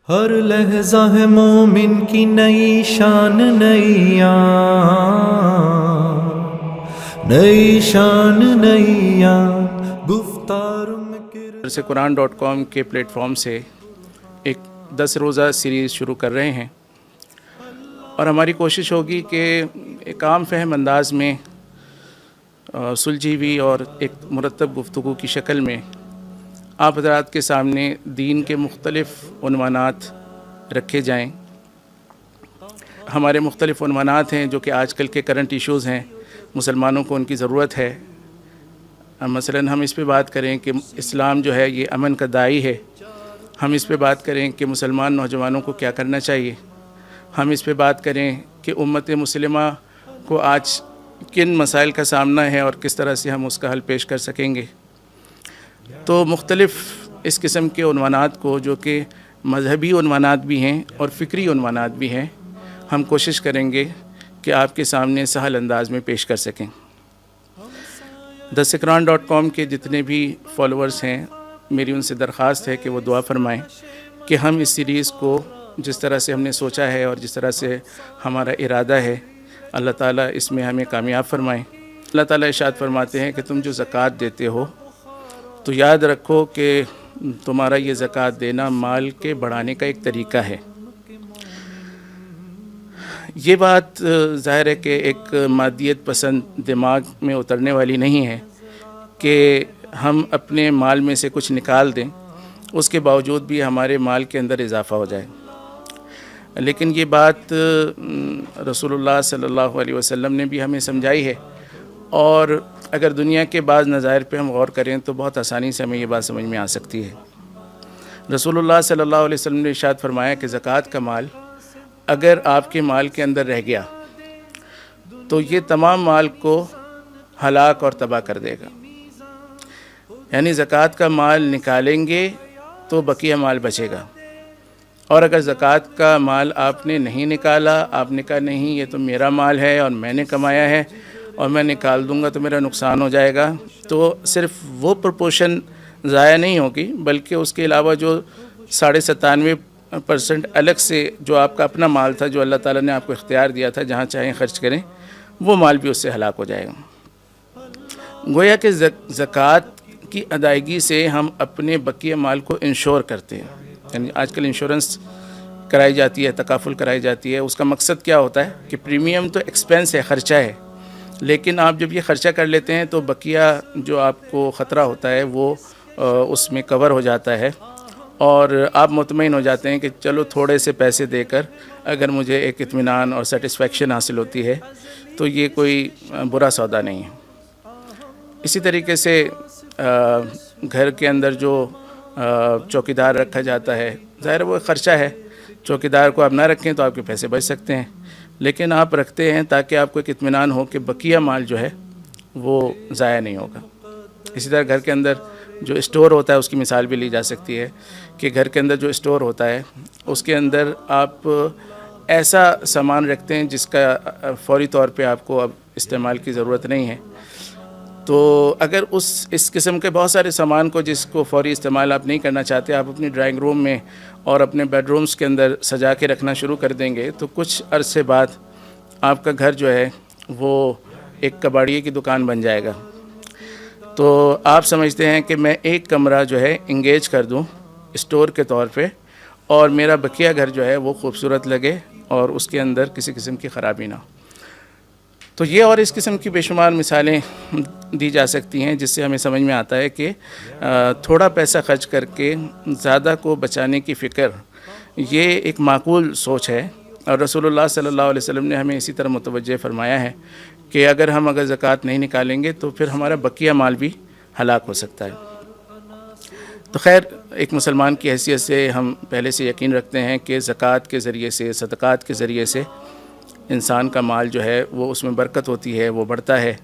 ہر لحظہ ہے مومن کی نئی شان نیا، نئی شان نیا گفتار میں سے قرآن.com کے پلیٹ فارم سے ایک 10 روزہ سیریز شروع کر رہے ہیں، اور ہماری کوشش ہوگی کہ ایک عام فہم انداز میں سلجھی ہوئی اور ایک مرتب گفتگو کی شکل میں آپ حضرات کے سامنے دین کے مختلف عنوانات رکھے جائیں۔ ہمارے مختلف عنوانات ہیں جو کہ آج کل کے کرنٹ ایشوز ہیں، مسلمانوں کو ان کی ضرورت ہے۔ مثلا ہم اس پہ بات کریں کہ اسلام جو ہے یہ امن کا داعی ہے، ہم اس پہ بات کریں کہ مسلمان نوجوانوں کو کیا کرنا چاہیے، ہم اس پہ بات کریں کہ امت مسلمہ کو آج کن مسائل کا سامنا ہے اور کس طرح سے ہم اس کا حل پیش کر سکیں گے۔ تو مختلف اس قسم کے عنوانات کو جو کہ مذہبی عنوانات بھی ہیں اور فکری عنوانات بھی ہیں، ہم کوشش کریں گے کہ آپ کے سامنے سہل انداز میں پیش کر سکیں۔ قرآن.com کے جتنے بھی فالوورز ہیں، میری ان سے درخواست ہے کہ وہ دعا فرمائیں کہ ہم اس سیریز کو جس طرح سے ہم نے سوچا ہے اور جس طرح سے ہمارا ارادہ ہے، اللہ تعالیٰ اس میں ہمیں کامیاب فرمائیں۔ اللہ تعالیٰ ارشاد فرماتے ہیں کہ تم جو زکوٰۃ دیتے ہو تو یاد رکھو کہ تمہارا یہ زکوٰۃ دینا مال کے بڑھانے کا ایک طریقہ ہے۔ یہ بات ظاہر ہے کہ ایک مادیت پسند دماغ میں اترنے والی نہیں ہے کہ ہم اپنے مال میں سے کچھ نکال دیں، اس کے باوجود بھی ہمارے مال کے اندر اضافہ ہو جائے۔ لیکن یہ بات رسول اللہ صلی اللہ علیہ وسلم نے بھی ہمیں سمجھائی ہے، اور اگر دنیا کے بعض نظائر پہ ہم غور کریں تو بہت آسانی سے ہمیں یہ بات سمجھ میں آ سکتی ہے۔ رسول اللہ صلی اللہ علیہ وسلم نے ارشاد فرمایا کہ زکوٰۃ کا مال اگر آپ کے مال کے اندر رہ گیا تو یہ تمام مال کو ہلاک اور تباہ کر دے گا۔ یعنی زکوٰۃ کا مال نکالیں گے تو بقیہ مال بچے گا، اور اگر زکوٰۃ کا مال آپ نے نہیں نکالا، آپ نے کہا نہیں یہ تو میرا مال ہے اور میں نے کمایا ہے اور میں نکال دوں گا تو میرا نقصان ہو جائے گا، تو صرف وہ پرپورشن ضائع نہیں ہوگی بلکہ اس کے علاوہ جو 97% الگ سے جو آپ کا اپنا مال تھا، جو اللہ تعالیٰ نے آپ کو اختیار دیا تھا جہاں چاہیں خرچ کریں، وہ مال بھی اس سے ہلاک ہو جائے گا۔ گویا کہ زکوٰۃ کی ادائیگی سے ہم اپنے بقیہ مال کو انشور کرتے ہیں۔ یعنی آج کل انشورنس کرائی جاتی ہے، تکافل کرائی جاتی ہے، اس کا مقصد کیا ہوتا ہے کہ پریمیم تو ایکسپینس ہے، خرچہ ہے، لیکن آپ جب یہ خرچہ کر لیتے ہیں تو بقیہ جو آپ کو خطرہ ہوتا ہے وہ اس میں کور ہو جاتا ہے، اور آپ مطمئن ہو جاتے ہیں کہ چلو تھوڑے سے پیسے دے کر اگر مجھے ایک اطمینان اور سیٹسفیکشن حاصل ہوتی ہے تو یہ کوئی برا سودا نہیں ہے۔ اسی طریقے سے گھر کے اندر جو چوکیدار رکھا جاتا ہے، ظاہر وہ خرچہ ہے، چوکیدار کو آپ نہ رکھیں تو آپ کے پیسے بچ سکتے ہیں، لیکن آپ رکھتے ہیں تاکہ آپ کو ایک اطمینان ہو کہ بقیہ مال جو ہے وہ ضائع نہیں ہوگا۔ اسی طرح گھر کے اندر جو اسٹور ہوتا ہے اس کی مثال بھی لی جا سکتی ہے کہ گھر کے اندر جو اسٹور ہوتا ہے اس کے اندر آپ ایسا سامان رکھتے ہیں جس کا فوری طور پہ آپ کو اب استعمال کی ضرورت نہیں ہے، تو اگر اس قسم کے بہت سارے سامان کو جس کو فوری استعمال آپ نہیں کرنا چاہتے، آپ اپنی ڈرائنگ روم میں اور اپنے بیڈ رومز کے اندر سجا کے رکھنا شروع کر دیں گے تو کچھ عرصے بعد آپ کا گھر جو ہے وہ ایک کباڑیے کی دکان بن جائے گا۔ تو آپ سمجھتے ہیں کہ میں ایک کمرہ جو ہے انگیج کر دوں اسٹور کے طور پہ، اور میرا بقیہ گھر جو ہے وہ خوبصورت لگے اور اس کے اندر کسی قسم کی خرابی نہ ہو۔ تو یہ اور اس قسم کی بے شمار مثالیں دی جا سکتی ہیں جس سے ہمیں سمجھ میں آتا ہے کہ تھوڑا پیسہ خرچ کر کے زیادہ کو بچانے کی فکر یہ ایک معقول سوچ ہے، اور رسول اللہ صلی اللہ علیہ وسلم نے ہمیں اسی طرح متوجہ فرمایا ہے کہ اگر ہم زکوٰۃ نہیں نکالیں گے تو پھر ہمارا بقیہ مال بھی ہلاک ہو سکتا ہے۔ تو خیر، ایک مسلمان کی حیثیت سے ہم پہلے سے یقین رکھتے ہیں کہ زکوٰۃ کے ذریعے سے، صدقات کے ذریعے سے انسان کا مال جو ہے وہ اس میں برکت ہوتی ہے، وہ بڑھتا ہے،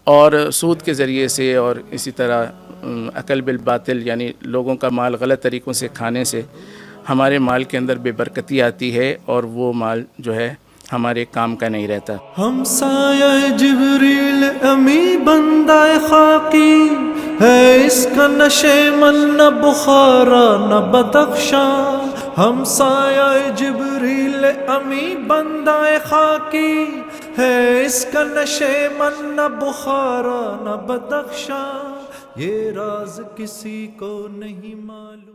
اور سود کے ذریعے سے اور اسی طرح اکل بالباطل یعنی لوگوں کا مال غلط طریقوں سے کھانے سے ہمارے مال کے اندر بے برکتی آتی ہے، اور وہ مال جو ہے ہمارے کام کا نہیں رہتا۔ ہم سایہ جبریل امی بندہ خاکی ہے، اس کا نشے من نہ بخارا نہ بدخشاں، ہم سایہ جبریل امی بندہ خاکی ہے اس کا نشے من نہ بخارا نہ بدخشاں، یہ راز کسی کو نہیں معلوم۔